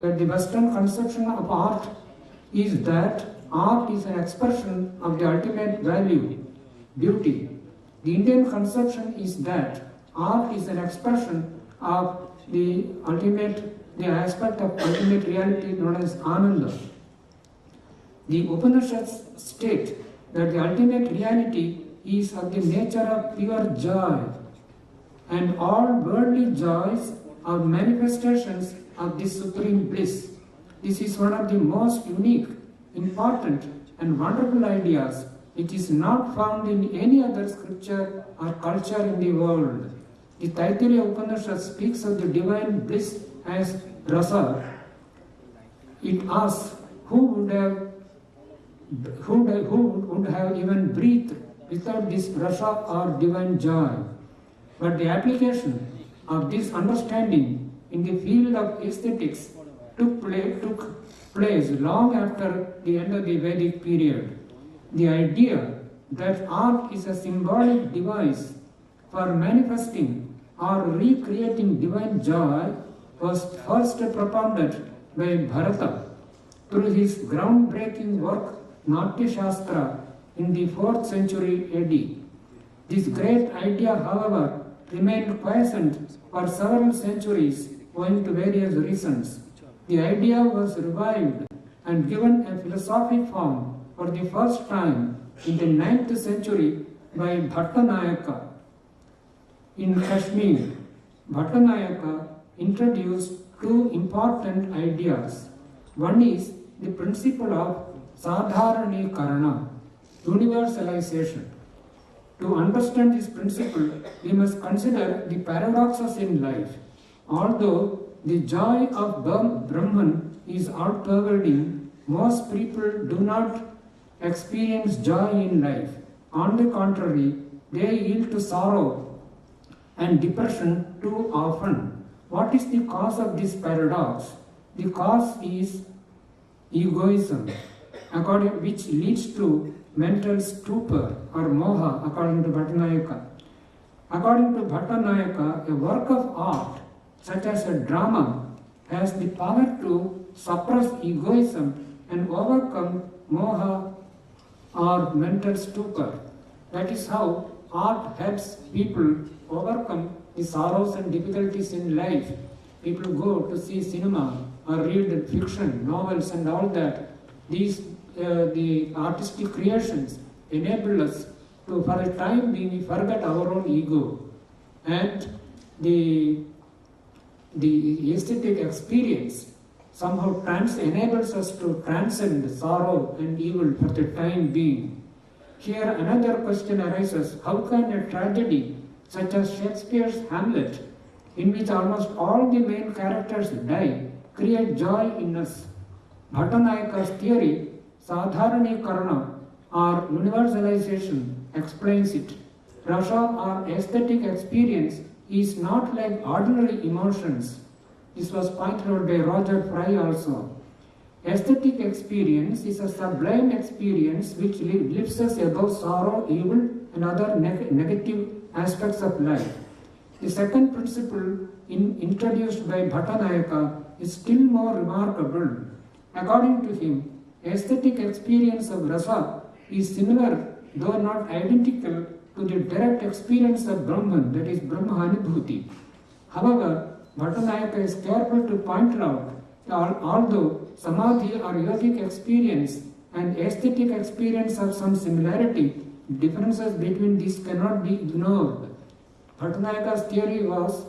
The Western conception of art is that art is an expression of the ultimate value, beauty. The Indian conception is that art is an expression of the aspect of ultimate reality known as Ananda. The Upanishads state that the ultimate reality is of the nature of pure joy, and all worldly joys are manifestations of this supreme bliss. This is one of the most unique, important, and wonderful ideas which is not found in any other scripture or culture in the world. The Taittiriya Upanishad speaks of the divine bliss as rasa. It asks who would have even breathed without this rasa or divine joy. But the application of this understanding in the field of aesthetics took place long after the end of the Vedic period. The idea that art is a symbolic device for manifesting or recreating divine joy was first propounded by Bharata through his groundbreaking work Natya Shastra in the 4th century AD. This great idea, however, remained quiescent for several centuries owing to various reasons. The idea was revived and given a philosophic form for the first time in the 9th century by Bhattanayaka. In Kashmir, Bhattanayaka introduced two important ideas. One is the principle of Sadharanikarana, universalization. To understand this principle, we must consider the paradoxes in life. Although the joy of Brahman is all-pervading, most people do not experience joy in life. On the contrary, they yield to sorrow and depression too often. What is the cause of this paradox? The cause is egoism, which leads to mental stupor or moha, according to Bhattanayaka. According to Bhattanayaka, a work of art, such as a drama, has the power to suppress egoism and overcome moha or mental stupor. That is how art helps people overcome the sorrows and difficulties in life. People go to see cinema or read fiction, novels and all that. These the artistic creations enable us to, for a time being, we forget our own ego, and the aesthetic experience somehow enables us to transcend sorrow and evil for the time being. Here another question arises: how can a tragedy such as Shakespeare's Hamlet, in which almost all the main characters die, create joy in us? Bhattanayaka's theory, Sadharanikarana or universalization, explains it. Rasa or aesthetic experience is not like ordinary emotions. This was pointed out by Roger Fry also. Aesthetic experience is a sublime experience which lifts us above sorrow, evil and other negative aspects of life. The second principle introduced by Bhattanayaka is still more remarkable. According to him, aesthetic experience of rasa is similar, though not identical, to the direct experience of Brahman, that is Brahma Anubhuti. However, Bhattanayaka is careful to point out that although samadhi or yogic experience and aesthetic experience have some similarity, differences between these cannot be ignored. Bhattanayaka's theory was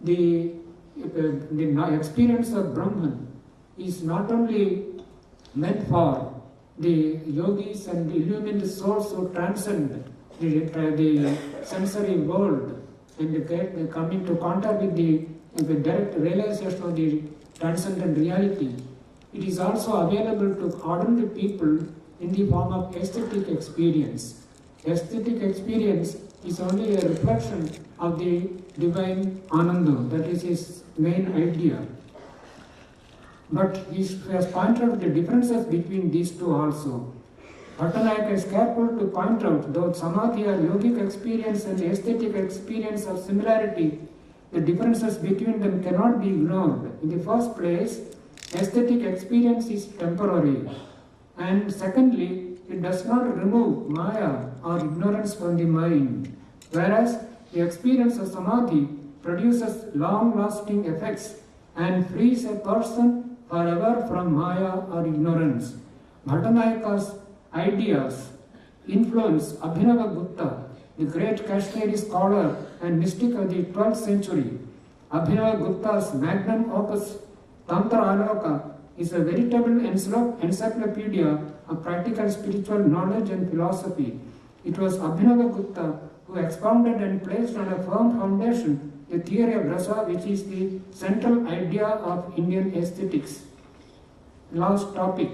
the experience of Brahman is not only meant for the yogis and the illumined souls who transcend the sensory world and come into contact with the direct realization of the transcendent reality. It is also available to ordinary people in the form of aesthetic experience. Aesthetic experience is only a reflection of the divine Ananda, that is his main idea. But he has pointed out the differences between these two also. Bhattanayaka is careful to point out, though samadhi or yogic experience and aesthetic experience have similarity, the differences between them cannot be ignored. In the first place, aesthetic experience is temporary. And secondly, it does not remove Maya or ignorance from the mind, whereas the experience of Samadhi produces long-lasting effects and frees a person forever from Maya or ignorance. Bhattanayaka's ideas influence Abhinava Gupta, the great Kashmiri scholar and mystic of the 12th century. Abhinava Gupta's magnum opus Tantra Aloka is a veritable encyclopedia of practical spiritual knowledge and philosophy. It was Abhinava Gupta who expounded and placed on a firm foundation the theory of rasa, which is the central idea of Indian aesthetics. Last topic,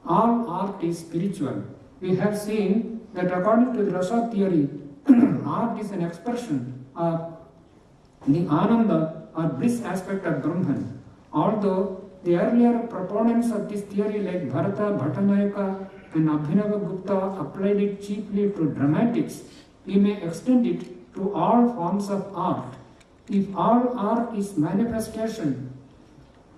all art is spiritual. We have seen that according to the rasa theory, art is an expression of the ananda or bliss aspect of Brahman. Although the earlier proponents of this theory like Bharata, Bhattanayaka and Abhinava Gupta applied it chiefly to dramatics, we may extend it to all forms of art. If all art is manifestation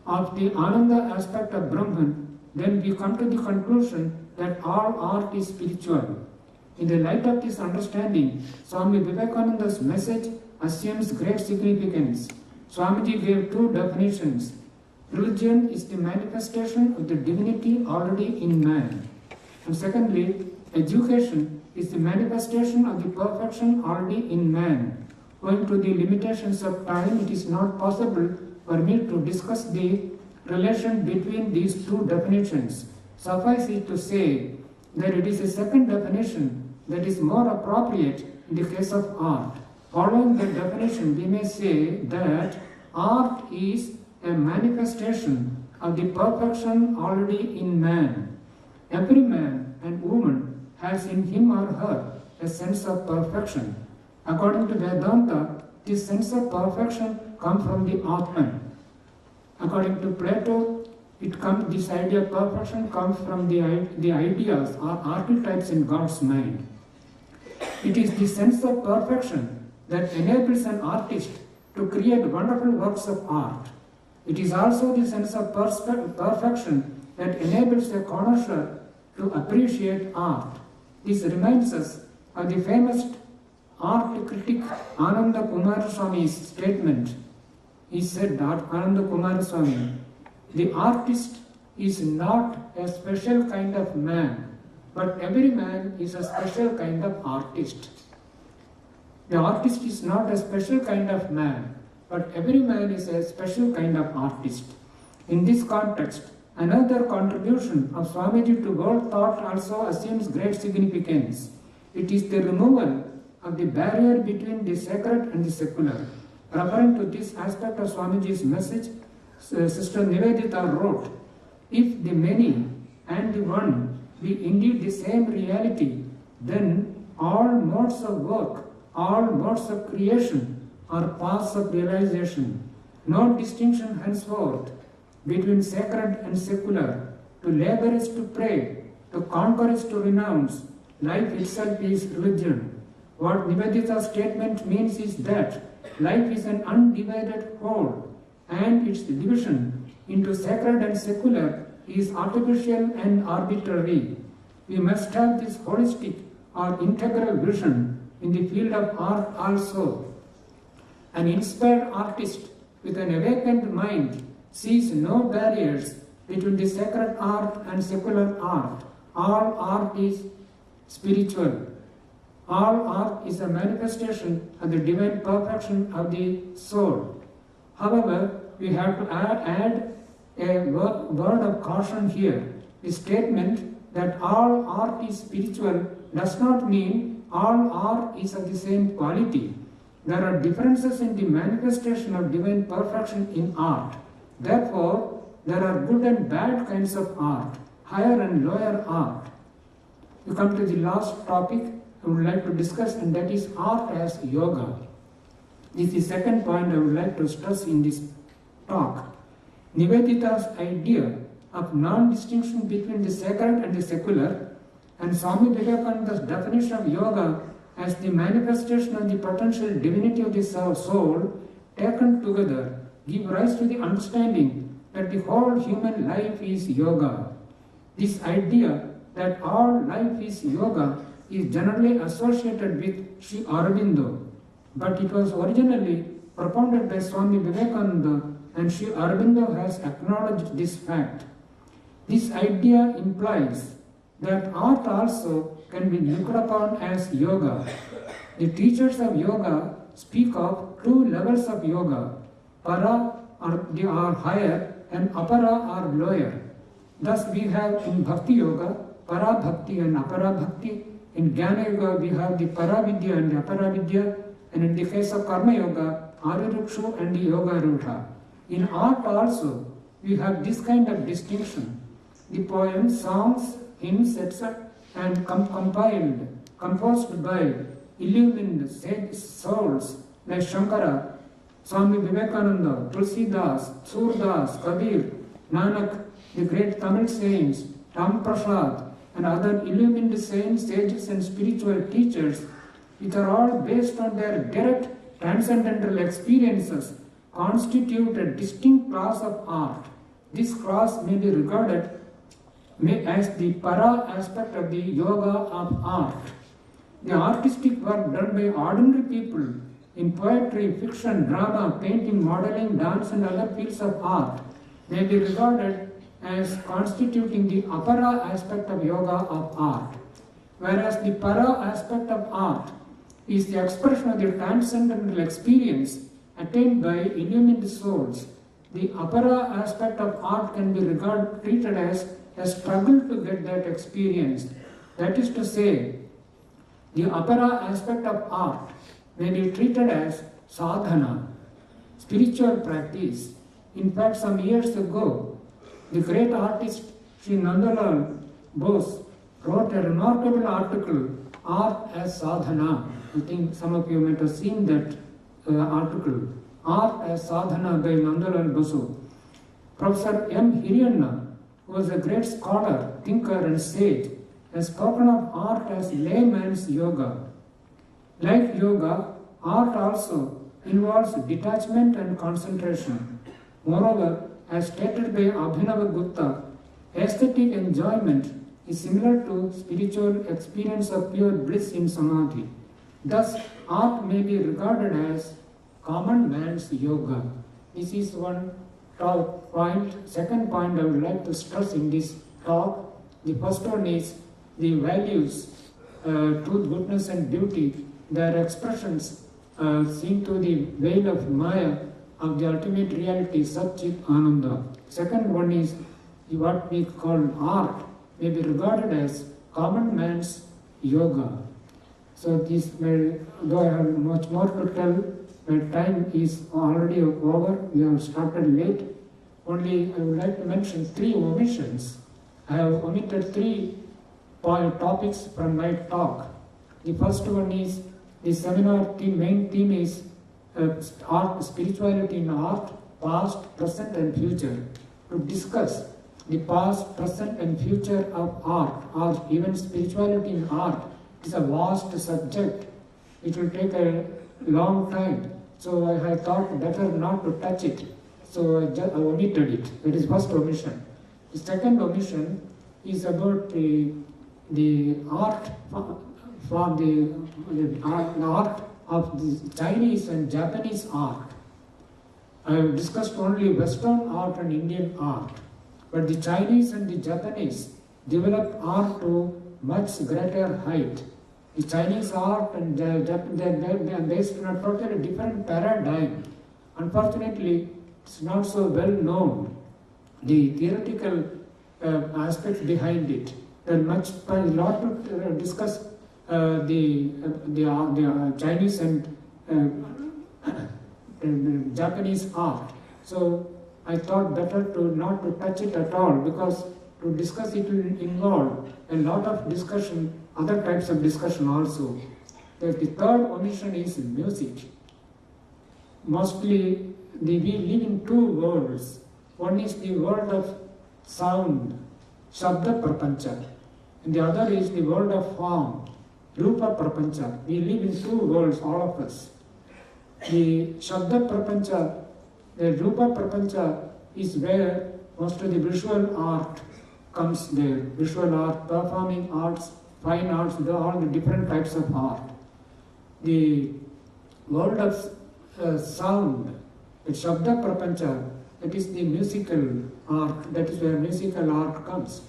of the Ananda aspect of Brahman, then we come to the conclusion that all art is spiritual. In the light of this understanding, Swami Vivekananda's message assumes great significance. Swamiji gave two definitions. Religion is the manifestation of the divinity already in man. And secondly, education is the manifestation of the perfection already in man. Owing to the limitations of time, it is not possible for me to discuss the relation between these two definitions. Suffice it to say that it is a second definition that is more appropriate in the case of art. Following that definition, we may say that art is a manifestation of the perfection already in man. Every man and woman has in him or her a sense of perfection. According to Vedanta, this sense of perfection comes from the Atman. According to Plato, this idea of perfection comes from the ideas or archetypes in God's mind. It is the sense of perfection that enables an artist to create wonderful works of art. It is also the sense of perfection that enables a connoisseur to appreciate art. This reminds us of the famous art critic Ananda Kumaraswamy's statement. He said that Ananda Kumaraswamy, the artist is not a special kind of man, but every man is a special kind of artist. The artist is not a special kind of man, but every man is a special kind of artist. In this context, another contribution of Swamiji to world thought also assumes great significance. It is the removal of the barrier between the sacred and the secular. Referring to this aspect of Swamiji's message, Sister Nivedita wrote, "If the many and the one be indeed the same reality, then all modes of work, all modes of creation are paths of realization. No distinction henceforth between sacred and secular. To labor is to pray, to conquer is to renounce. Life itself is religion." What Nivedita's statement means is that life is an undivided whole, and its division into sacred and secular is artificial and arbitrary. We must have this holistic or integral vision in the field of art also. An inspired artist with an awakened mind sees no barriers between the sacred art and secular art. All art is spiritual. All art is a manifestation of the divine perfection of the soul. However, we have to add a word of caution here. The statement that all art is spiritual does not mean all art is of the same quality. There are differences in the manifestation of divine perfection in art. Therefore, there are good and bad kinds of art, higher and lower art. We come to the last topic I would like to discuss, and that is art as yoga. This is the second point I would like to stress in this talk. Nivedita's idea of non-distinction between the sacred and the secular, and Swami Vivekananda's definition of yoga as the manifestation of the potential divinity of the soul, taken together, give rise to the understanding that the whole human life is yoga. This idea that all life is yoga is generally associated with Sri Aurobindo, but it was originally propounded by Swami Vivekananda, and Sri Aurobindo has acknowledged this fact. This idea implies that art also can be looked upon as yoga. The teachers of yoga speak of two levels of yoga, para are higher and apara are lower. Thus we have in Bhakti Yoga, para bhakti and apara bhakti. In Jnana Yoga we have the para vidya and the apara vidya, and in the case of Karma Yoga, Arirukshu and the Yoga Rudha. In art also we have this kind of distinction. The poems, songs, hymns, etc. and composed by illumined sage souls like Shankara, Swami Vivekananda, Tulsidas, Surdas, Kabir, Nanak, the great Tamil saints, Ram Prasad, and other illumined saints, sages and spiritual teachers, which are all based on their direct transcendental experiences, constitute a distinct class of art. This class may be regarded as the para aspect of the yoga of art. The artistic work done by ordinary people in poetry, fiction, drama, painting, modeling, dance and other fields of art may be regarded as constituting the apara aspect of yoga of art, whereas the para aspect of art is the expression of the transcendental experience attained by illumined souls. The apara aspect of art can be treated as a struggle to get that experience. That is to say, the apara aspect of art may be treated as sadhana, spiritual practice. In fact, some years ago, the great artist Sri Nandalal Bose wrote a remarkable article, Art as Sadhana. I think some of you might have seen that article, Art as Sadhana by Nandalal Bose. Professor M. Hiriyanna, who was a great scholar, thinker and sage, has spoken of art as layman's yoga. Like yoga, art also involves detachment and concentration. Moreover, as stated by Abhinava Gupta, aesthetic enjoyment is similar to spiritual experience of pure bliss in samadhi. Thus, art may be regarded as common man's yoga. This is one point. Second point I would like to stress in this talk. The first one is the values, truth, goodness and beauty. Their expressions seen through the veil of Maya of the ultimate reality, Satchit Ananda. Second one is what we call art may be regarded as common man's yoga. So this may, though I have much more to tell, my time is already over. We have started late. Only I would like to mention 3 omissions. I have omitted 3 topics from my talk. The first one is the seminar main theme is art, spirituality in art, past, present and future. To discuss the past, present and future of art or even spirituality in art is a vast subject. It will take a long time. So I thought better not to touch it. So I omitted it. That is first omission. The second omission is about the art from the art of the Chinese and Japanese art. I have discussed only Western art and Indian art, but the Chinese and the Japanese developed art to much greater height. The Chinese art and they are based on a totally different paradigm. Unfortunately, it's not so well known, the theoretical aspects behind it. There is a lot to discuss the Chinese and Japanese art. So I thought better not to touch it at all, because to discuss it will involve a lot of discussion, other types of discussion also. The third omission is music. Mostly we live in 2 worlds. One is the world of sound, Shabda Prapancha, and the other is the world of form, Rupa Prapancha. We live in 2 worlds, all of us. The Shabda Prapancha, the Rupa Prapancha is where most of the visual art comes there. Visual art, performing arts, fine arts, all the different types of art. The world of sound, the Shabda Prapancha, that is the musical art, that is where musical art comes.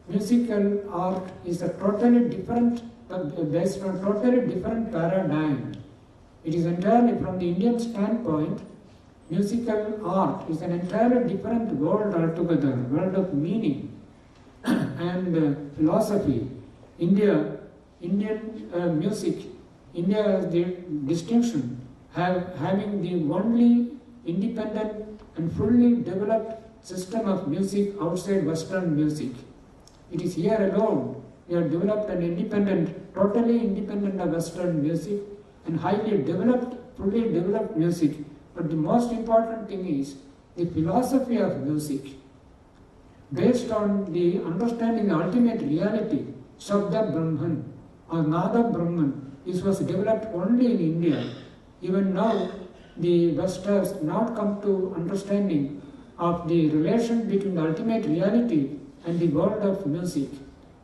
Musical art is a totally different, based on totally different paradigm. It is entirely from the Indian standpoint, musical art is an entirely different world altogether, world of meaning and philosophy. Indian music, India has the distinction having the only independent and fully developed system of music outside Western music. It is here alone we have developed an independent, totally independent of Western music and highly developed, fully developed music. But the most important thing is the philosophy of music based on the understanding the ultimate reality, Shabda Brahman or Nada Brahman. This was developed only in India. Even now, the West has not come to understanding of the relation between the ultimate reality and the world of music.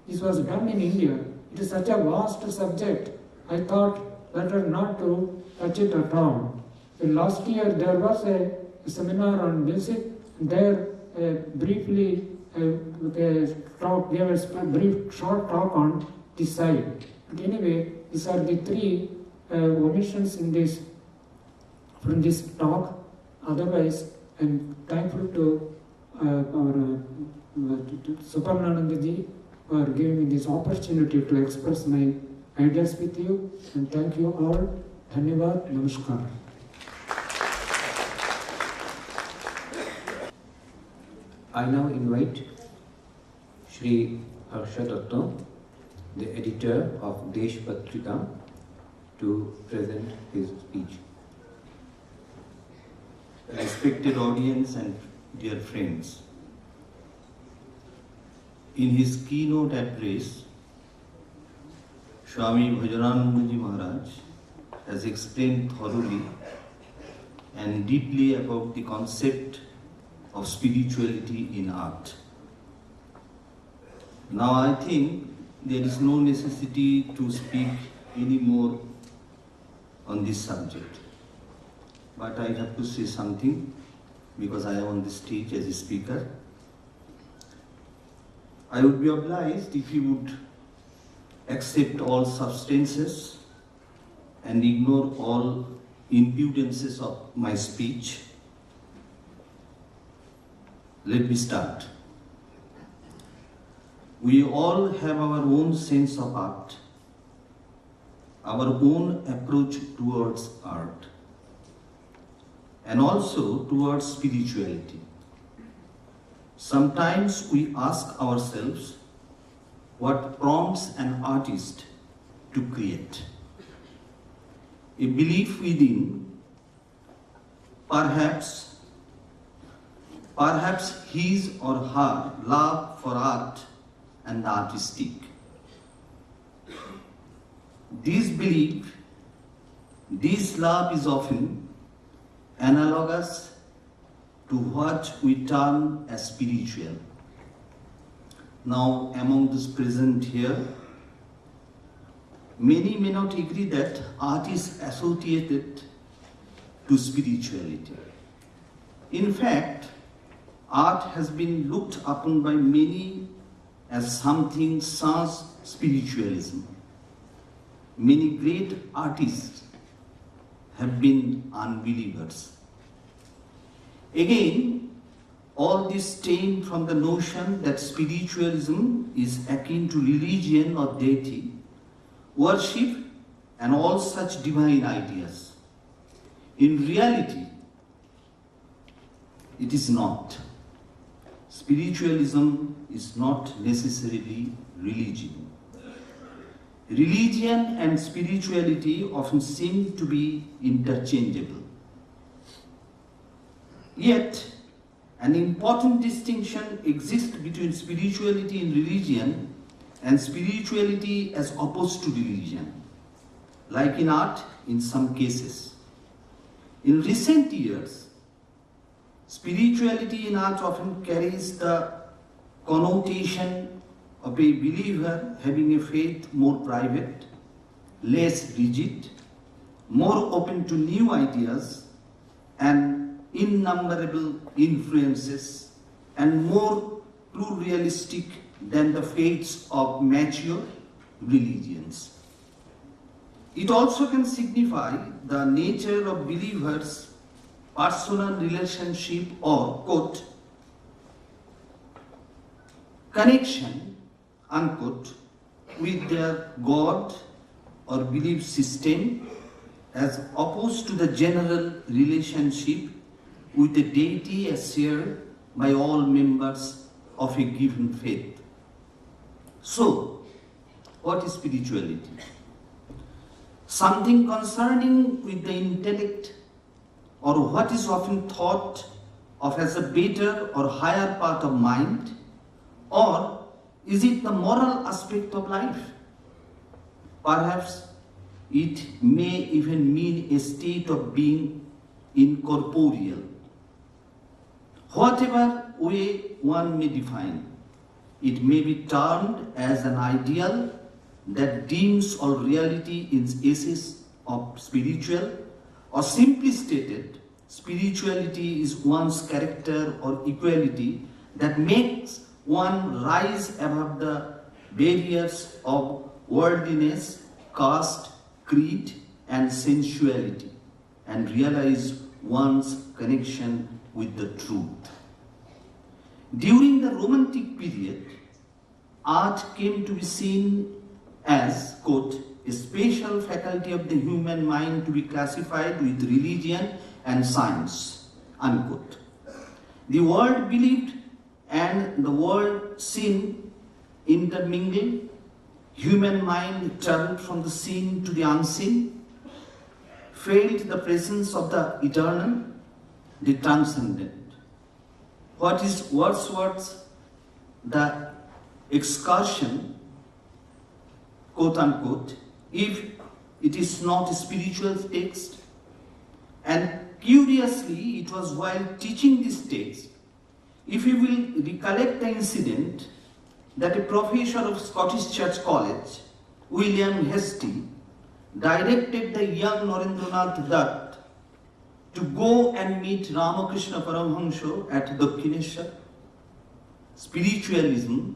This was done in India. It is such a vast subject. I thought better not to touch it at all. Last year there was a seminar on music. There briefly gave a brief short talk on this side. But anyway, these are the three omissions in this from this talk. Otherwise, I am thankful to our Suparnanandaji for giving me this opportunity to express my ideas with you, and thank you all. Dhanyavad, namaskar. I now invite Shri Harsha Datta, the editor of Desh Patrika, to present his speech. Respected audience and dear friends, in his keynote address, Swami Bhajananandaji Maharaj has explained thoroughly and deeply about the concept of spirituality in art. Now I think there is no necessity to speak any more on this subject. But I have to say something because I am on the stage as a speaker. I would be obliged if you would accept all substances and ignore all impudences of my speech. Let me start. We all have our own sense of art, our own approach towards art, and also towards spirituality. Sometimes we ask ourselves what prompts an artist to create. A belief within, perhaps his or her love for art and the artistic. This belief, this love is often analogous to what we term as spiritual. Now, among those present here, many may not agree that art is associated to spirituality. In fact, art has been looked upon by many as something sans spiritualism. Many great artists have been unbelievers. Again, all this stem from the notion that spiritualism is akin to religion or deity, worship, and all such divine ideas. In reality, it is not. Spiritualism is not necessarily religion. Religion and spirituality often seem to be interchangeable. Yet, an important distinction exists between spirituality in religion and spirituality as opposed to religion, like in art in some cases. In recent years, Spirituality in art often carries the connotation of a believer having a faith more private, less rigid, more open to new ideas and innumerable influences, and more pluralistic than the faiths of mature religions. It also can signify the nature of believers' personal relationship or, quote, connection, unquote, with their God or belief system, as opposed to the general relationship with the deity as shared by all members of a given faith. So, what is spirituality? Something concerning with the intellect, or what is often thought of as a better or higher part of mind, or is it the moral aspect of life? Perhaps it may even mean a state of being incorporeal. Whatever way one may define, it may be termed as an ideal that deems all reality in essence of spiritual, or simply stated, spirituality is one's character or equality that makes one rise above the barriers of worldliness, caste, creed, and sensuality, and realize one's connection with the truth. During the Romantic period, art came to be seen as, quote, a special faculty of the human mind to be classified with religion and science, unquote. The world believed and the world seen intermingled. Human mind traveled from the seen to the unseen, felt the presence of the eternal, the transcendent. What is Wordsworth's the excursion, quote unquote, if it is not a spiritual text? And curiously, it was while teaching this text, if you will recollect the incident, that a professor of Scottish Church College, William Hastie, directed the young Narendranath Dutt to go and meet Ramakrishna Paramahansa at Dakshineshwar. Spiritualism,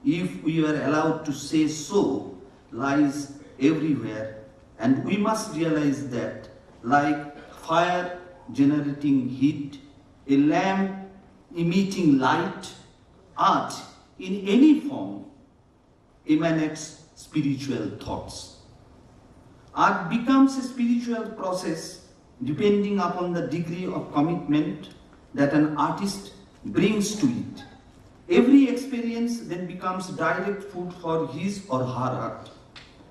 if we are allowed to say so, lies everywhere, and we must realize that, like fire generating heat, a lamp emitting light, art in any form emanates spiritual thoughts. Art becomes a spiritual process depending upon the degree of commitment that an artist brings to it. Every experience then becomes direct food for his or her art.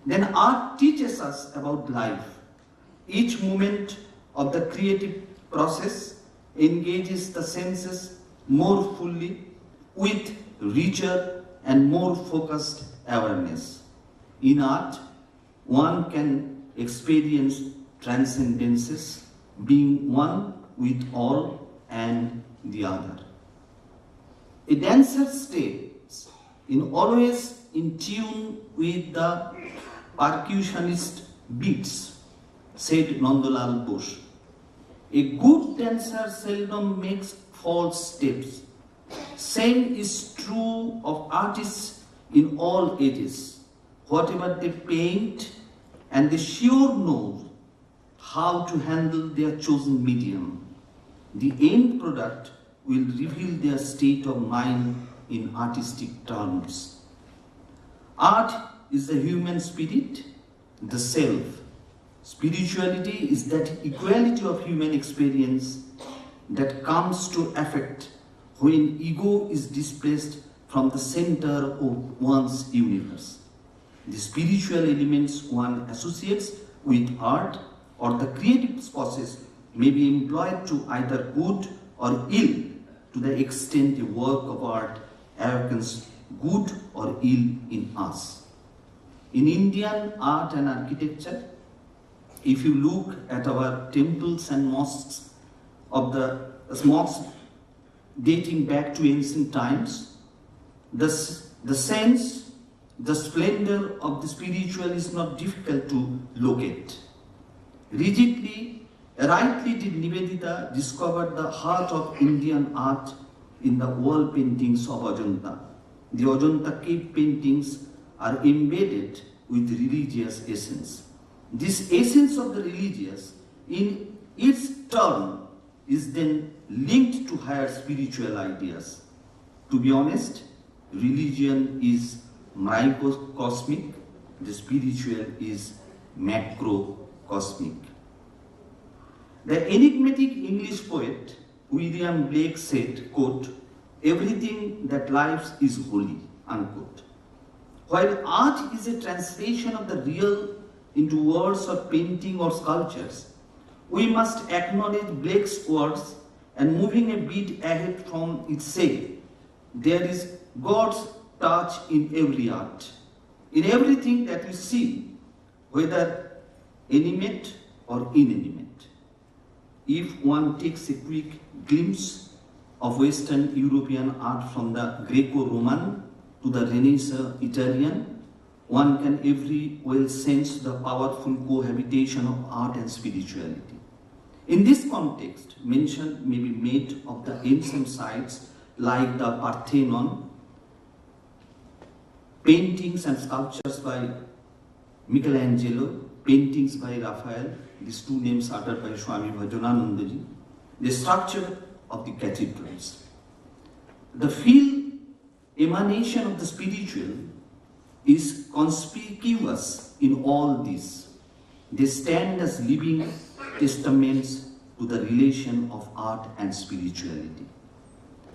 Then art teaches us about life. Each moment of the creative process engages the senses more fully with richer and more focused awareness. In art, one can experience transcendences, being one with all and the other. A dancer stays always in tune with the percussionist beats, said Nandalal Bose. A good dancer seldom makes false steps. Same is true of artists in all ages. Whatever they paint, and they sure know how to handle their chosen medium. The end product will reveal their state of mind in artistic terms. Art is the human spirit, the self. Spirituality is that equality of human experience that comes to affect when ego is displaced from the center of one's universe. The spiritual elements one associates with art or the creative process may be employed to either good or ill to the extent the work of art awakens good or ill in us. In Indian art and architecture, if you look at our temples and mosques dating back to ancient times. The sense, the splendor of the spiritual is not difficult to locate. Rightly did Nivedita discover the heart of Indian art in the wall paintings of Ajanta. The Ajanta cave paintings are embedded with religious essence. This essence of the religious, in its turn, is then linked to higher spiritual ideas. To be honest, religion is microcosmic, the spiritual is macrocosmic. The enigmatic English poet William Blake said, quote, "Everything that lives is holy," unquote. While art is a translation of the real into words or painting or sculptures, we must acknowledge Blake's words, and moving a bit ahead from it say, there is God's touch in every art, in everything that we see, whether animate or inanimate. If one takes a quick glimpse of Western European art from the Greco-Roman to the Renaissance Italian, one can every well sense the powerful cohabitation of art and spirituality. In this context, mention may be made of the ancient sites like the Parthenon, paintings and sculptures by Michelangelo, paintings by Raphael, these two names uttered by Swami Bhajananandaji, the structure of the cathedrals. The field emanation of the spiritual is conspicuous in all this. They stand as living testaments to the relation of art and spirituality.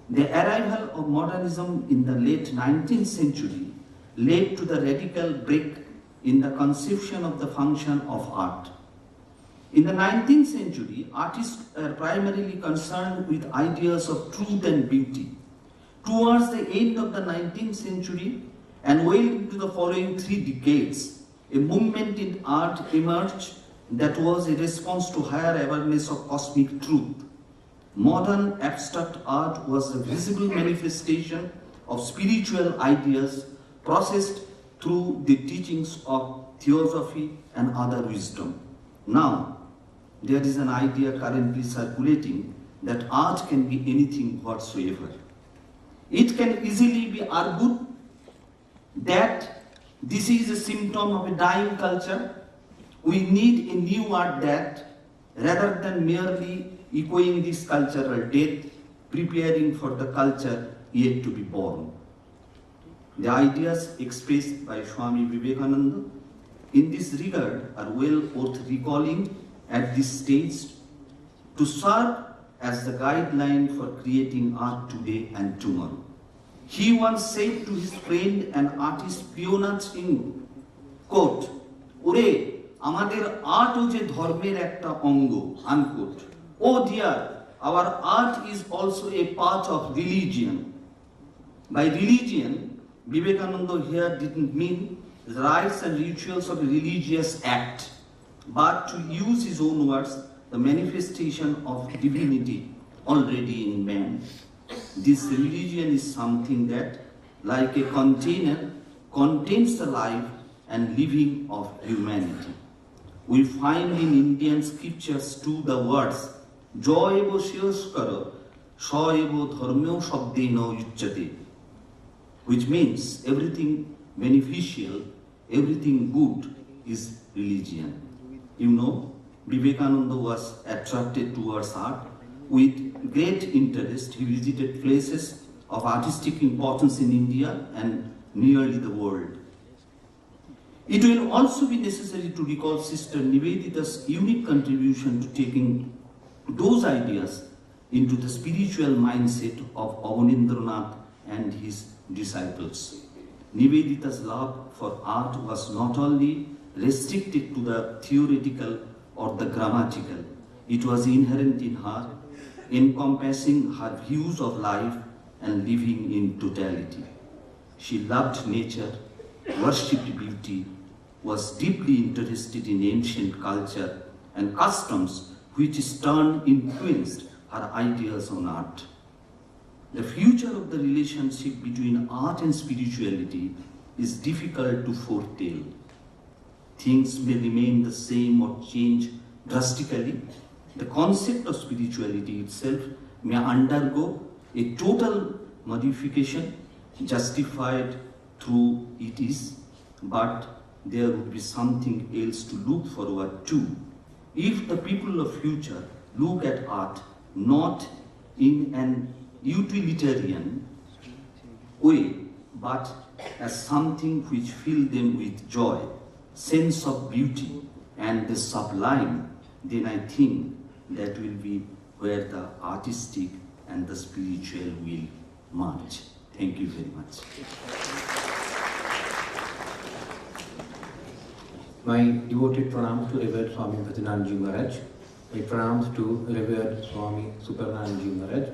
The arrival of modernism in the late 19th century led to the radical break in the conception of the function of art. In the 19th century, artists are primarily concerned with ideas of truth and beauty. Towards the end of the 19th century and well into the following 3 decades, a movement in art emerged that was a response to higher awareness of cosmic truth. Modern abstract art was a visible manifestation of spiritual ideas processed through the teachings of theosophy and other wisdom. Now, there is an idea currently circulating that art can be anything whatsoever. It can easily be argued that this is a symptom of a dying culture. We need a new art that, rather than merely echoing this cultural death, preparing for the culture yet to be born. The ideas expressed by Swami Vivekananda in this regard are well worth recalling at this stage to serve as the guideline for creating art today and tomorrow. He once said to his friend and artist Piyona Singh, quote, "Ore, amader art o je dharmer ekta ongo," unquote. Oh dear, our art is also a part of religion. By religion, Vivekananda here didn't mean the rites and rituals of a religious act, but to use his own words, the manifestation of divinity already in man. This religion is something that, like a container, contains the life and living of humanity. We find in Indian scriptures too the words, "Joyevo sheoskara, shoyevo dharmyo shabdeno yuchyate," which means everything beneficial, everything good is religion. You know, Vivekananda was attracted towards art. With great interest, he visited places of artistic importance in India and nearly the world. It will also be necessary to recall Sister Nivedita's unique contribution to taking those ideas into the spiritual mindset of Avanindranath and his disciples. Nivedita's love for art was not only restricted to the theoretical or the grammatical, it was inherent in her, encompassing her views of life and living in totality. She loved nature, worshipped beauty, was deeply interested in ancient culture and customs which in turn influenced her ideas on art. The future of the relationship between art and spirituality is difficult to foretell. Things may remain the same or change drastically. The concept of spirituality itself may undergo a total modification, justified through it is, but there would be something else to look forward to. If the people of future look at art not in an utilitarian way, but as something which fills them with joy, sense of beauty and the sublime, then I think that will be where the artistic and the spiritual will merge. Thank you very much. My devoted pranams to Revered Swami Bhajananji Maharaj. My pranams to Revered Swami Supernanji Maharaj.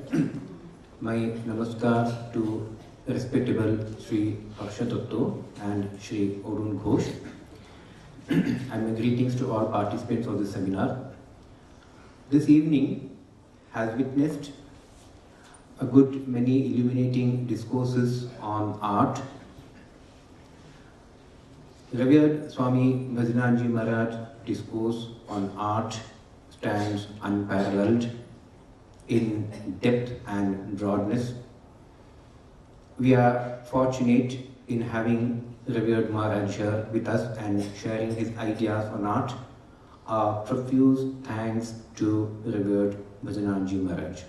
My namaskar to respectable Sri Harsha and Sri Arun Ghosh. And my greetings to all participants of this seminar. This evening has witnessed a good many illuminating discourses on art. Revered Swami Bhajananji Maharaj discourse on art stands unparalleled in depth and broadness. We are fortunate in having Revered Maharaj here with us and sharing his ideas on art. Our profuse thanks to Revered Bhajananji Maharaj.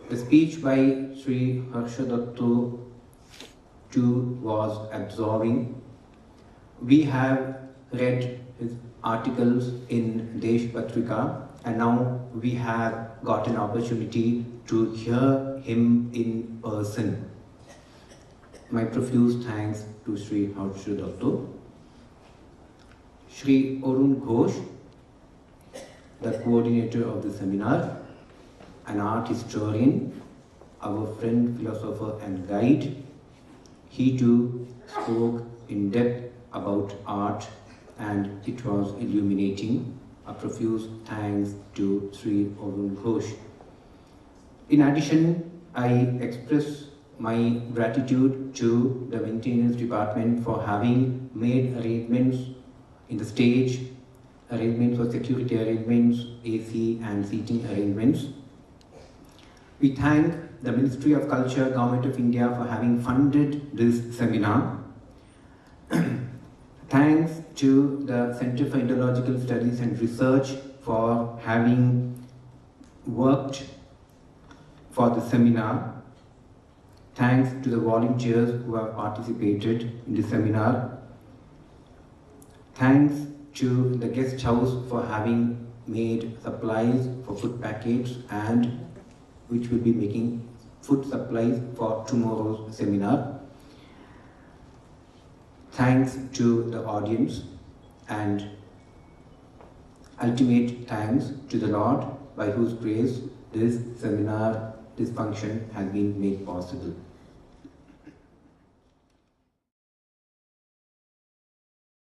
The speech by Sri Harsha too was absorbing. We have read his articles in Desh Patrika, and now we have got an opportunity to hear him in person. My profuse thanks to Sri Harsha. Sri Arun Ghosh, the coordinator of the seminar, an art historian, our friend, philosopher and guide. He too spoke in depth about art and it was illuminating. A profuse thanks to Sri Arun Ghosh. In addition, I express my gratitude to the maintenance department for having made arrangements in the stage, arrangements for security arrangements, AC and seating arrangements. We thank the Ministry of Culture, Government of India for having funded this seminar. Thanks to the Center for Indological Studies and Research for having worked for the seminar. Thanks to the volunteers who have participated in the seminar. Thanks to the guest house for having made supplies for food packets and which will be making food supplies for tomorrow's seminar. Thanks to the audience and ultimate thanks to the Lord by whose grace this seminar, this function has been made possible.